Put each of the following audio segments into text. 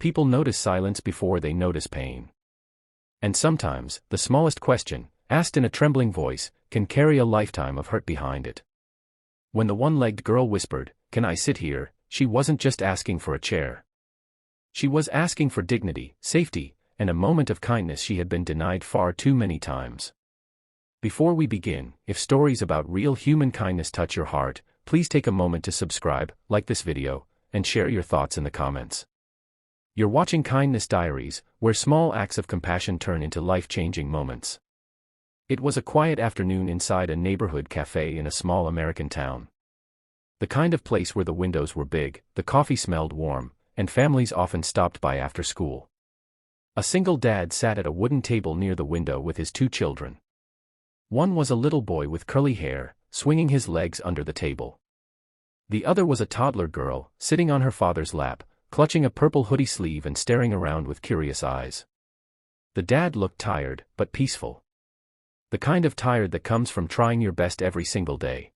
People notice silence before they notice pain. And sometimes, the smallest question, asked in a trembling voice, can carry a lifetime of hurt behind it. When the one-legged girl whispered, "Can I sit here?" she wasn't just asking for a chair. She was asking for dignity, safety, and a moment of kindness she had been denied far too many times. Before we begin, if stories about real human kindness touch your heart, please take a moment to subscribe, like this video, and share your thoughts in the comments. You're watching Kindness Diaries, where small acts of compassion turn into life-changing moments. It was a quiet afternoon inside a neighborhood cafe in a small American town. The kind of place where the windows were big, the coffee smelled warm, and families often stopped by after school. A single dad sat at a wooden table near the window with his two children. One was a little boy with curly hair, swinging his legs under the table. The other was a toddler girl, sitting on her father's lap, clutching a purple hoodie sleeve and staring around with curious eyes. The dad looked tired, but peaceful. The kind of tired that comes from trying your best every single day.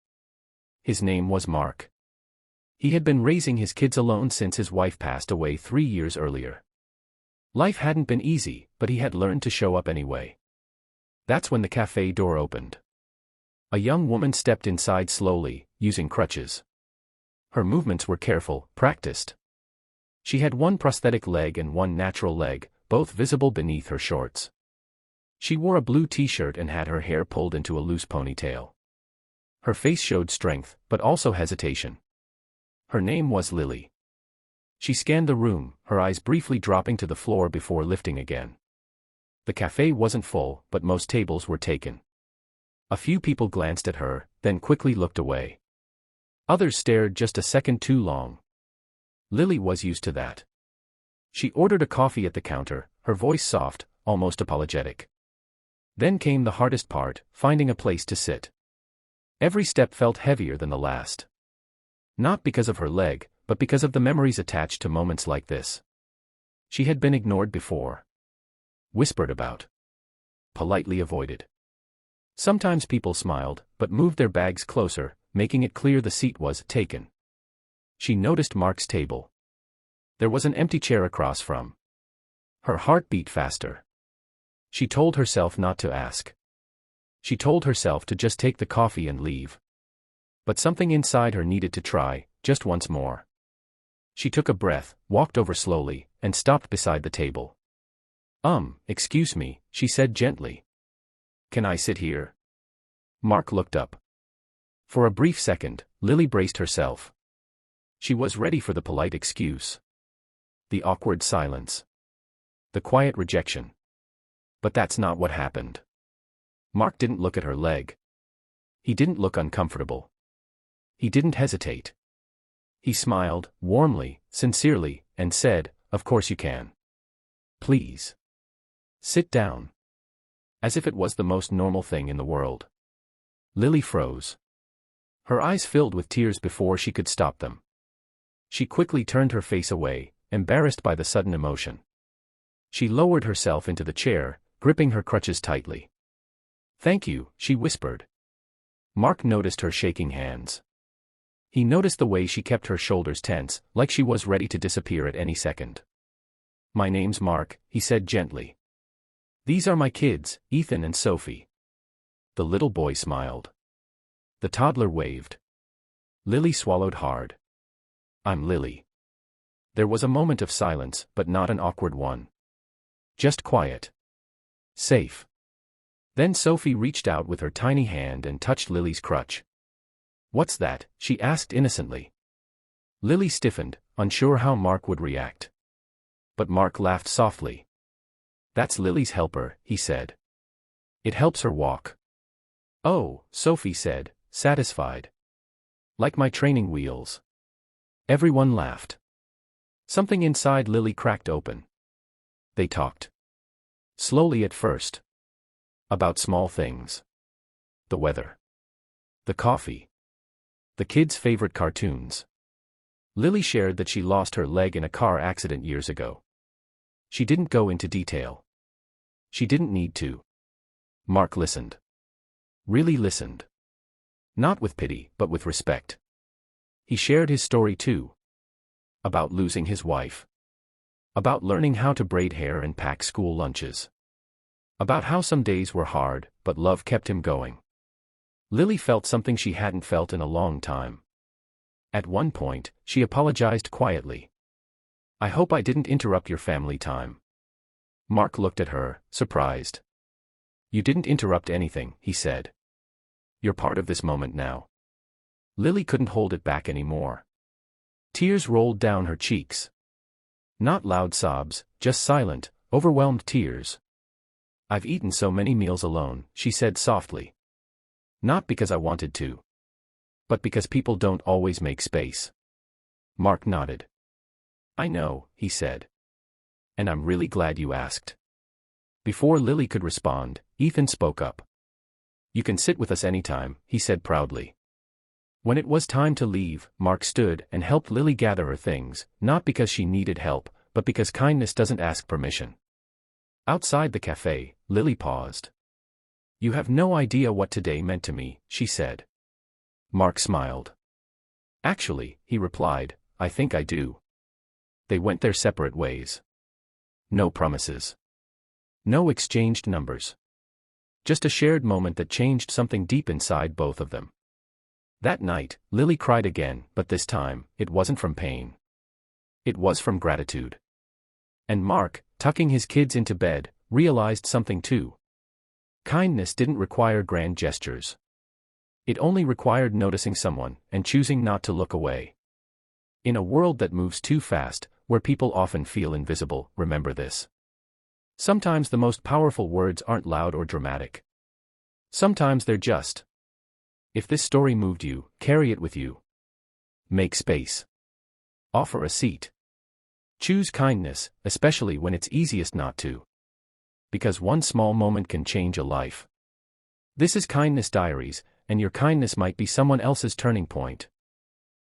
His name was Mark. He had been raising his kids alone since his wife passed away 3 years earlier. Life hadn't been easy, but he had learned to show up anyway. That's when the cafe door opened. A young woman stepped inside slowly, using crutches. Her movements were careful, practiced. She had one prosthetic leg and one natural leg, both visible beneath her shorts. She wore a blue t-shirt and had her hair pulled into a loose ponytail. Her face showed strength, but also hesitation. Her name was Lily. She scanned the room, her eyes briefly dropping to the floor before lifting again. The cafe wasn't full, but most tables were taken. A few people glanced at her, then quickly looked away. Others stared just a second too long. Lily was used to that. She ordered a coffee at the counter, her voice soft, almost apologetic. Then came the hardest part, finding a place to sit. Every step felt heavier than the last. Not because of her leg, but because of the memories attached to moments like this. She had been ignored before. Whispered about. Politely avoided. Sometimes people smiled, but moved their bags closer, making it clear the seat was taken. She noticed Mark's table. There was an empty chair across from. Her heart beat faster. She told herself not to ask. She told herself to just take the coffee and leave. But something inside her needed to try, just once more. She took a breath, walked over slowly, and stopped beside the table. Excuse me," she said gently. "Can I sit here?" Mark looked up. For a brief second, Lily braced herself. She was ready for the polite excuse. The awkward silence. The quiet rejection. But that's not what happened. Mark didn't look at her leg. He didn't look uncomfortable. He didn't hesitate. He smiled, warmly, sincerely, and said, "Of course you can. Please. Sit down." As if it was the most normal thing in the world. Lily froze. Her eyes filled with tears before she could stop them. She quickly turned her face away, embarrassed by the sudden emotion. She lowered herself into the chair, gripping her crutches tightly. "Thank you," she whispered. Mark noticed her shaking hands. He noticed the way she kept her shoulders tense, like she was ready to disappear at any second. "My name's Mark," he said gently. "These are my kids, Ethan and Sophie." The little boy smiled. The toddler waved. Lily swallowed hard. "I'm Lily." There was a moment of silence, but not an awkward one. Just quiet. Safe. Then Sophie reached out with her tiny hand and touched Lily's crutch. "What's that?" she asked innocently. Lily stiffened, unsure how Mark would react. But Mark laughed softly. "That's Lily's helper," he said. "It helps her walk." "Oh," Sophie said, satisfied. "Like my training wheels." Everyone laughed. Something inside Lily cracked open. They talked. Slowly at first. About small things. The weather. The coffee. The kids' favorite cartoons. Lily shared that she lost her leg in a car accident years ago. She didn't go into detail. She didn't need to. Mark listened. Really listened. Not with pity, but with respect. He shared his story too. About losing his wife. About learning how to braid hair and pack school lunches. About how some days were hard, but love kept him going. Lily felt something she hadn't felt in a long time. At one point, she apologized quietly. "I hope I didn't interrupt your family time." Mark looked at her, surprised. "You didn't interrupt anything," he said. "You're part of this moment now." Lily couldn't hold it back anymore. Tears rolled down her cheeks. Not loud sobs, just silent, overwhelmed tears. "I've eaten so many meals alone," she said softly. "Not because I wanted to, but because people don't always make space." Mark nodded. "I know," he said. "And I'm really glad you asked." Before Lily could respond, Ethan spoke up. "You can sit with us anytime," he said proudly. When it was time to leave, Mark stood and helped Lily gather her things, not because she needed help, but because kindness doesn't ask permission. Outside the cafe, Lily paused. "You have no idea what today meant to me," she said. Mark smiled. "Actually," he replied, "I think I do." They went their separate ways. No promises. No exchanged numbers. Just a shared moment that changed something deep inside both of them. That night, Lily cried again, but this time, it wasn't from pain. It was from gratitude. And Mark, tucking his kids into bed, realized something too. Kindness didn't require grand gestures. It only required noticing someone, and choosing not to look away. In a world that moves too fast, where people often feel invisible, remember this. Sometimes the most powerful words aren't loud or dramatic. Sometimes they're just. If this story moved you, carry it with you. Make space. Offer a seat. Choose kindness, especially when it's easiest not to. Because one small moment can change a life. This is Kindness Diaries, and your kindness might be someone else's turning point.